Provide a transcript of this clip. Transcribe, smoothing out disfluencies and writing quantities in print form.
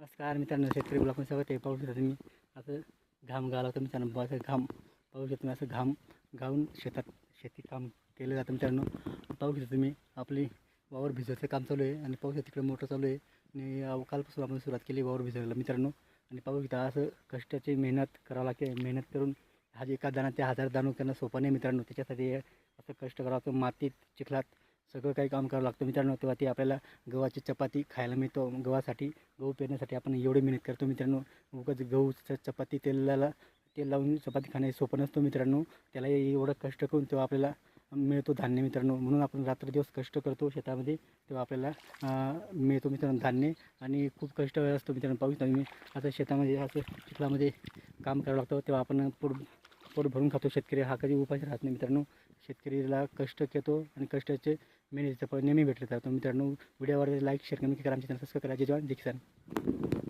नमस्कार मित्रांनो, शेतकरी ब्लॉगमध्ये सगळं ते पाहू शकता तुम्ही. असं घाम गाळला होता मित्रांनो. बघा घाम पाहू शकता तुम्ही. असं घाम गाळून शेती काम केलं जातं मित्रांनो. पाहू शकता तुम्ही. आपली वावर भिजवायचं काम चालू आहे आणि पाहू शकता तिकडे मोटर चालू आहे. आणि कालपासून आपण सुरुवात केली वावर भिजवायला मित्रांनो. आणि पाहू शकता असं कष्टाची मेहनत करावं लागते. मेहनत करून एका दाणा ते 1000 दाणं करणं सोपं नाही मित्रांनो. त्याच्यासाठी असं कष्ट करावं लागतं. मातीत चिखलात सगळं काही काम करावं लागतं मित्रांनो. तेव्हा ते आपल्याला गव्हाची चपाती खायला मिळतो. गहू पेरण्यासाठी आपण एवढी मेहनत करतो मित्रांनो. उगाच गहूचं चपाती तेल लावून चपाती खाणे सोपं नसतं मित्रांनो. त्याला एवढं कष्ट करून तेव्हा आपल्याला मिळतो धान्य मित्रांनो. म्हणून आपण रात्रदिवस कष्ट करतो शेतामध्ये, तेव्हा आपल्याला मिळतो मित्रांनो धान्य. आणि खूप कष्ट असतो मित्रांनो. पाहू शकता मी. असं शेतामध्ये असं चिखलामध्ये काम करावं लागतं. तेव्हा आपण पोट भरून खातो. शेतकरी हा कधी उपाशी राहत नाही मित्रांनो. शेतकरीला कष्ट घेतो आणि कष्टाचे मेहनतीचं फळ नेहमी भेटत राहतो मित्रांनो. व्हिडिओवर लाईक शेअर करा. आमच्या चॅनल सबस्क्राईब करा. जय जवान जय किसान.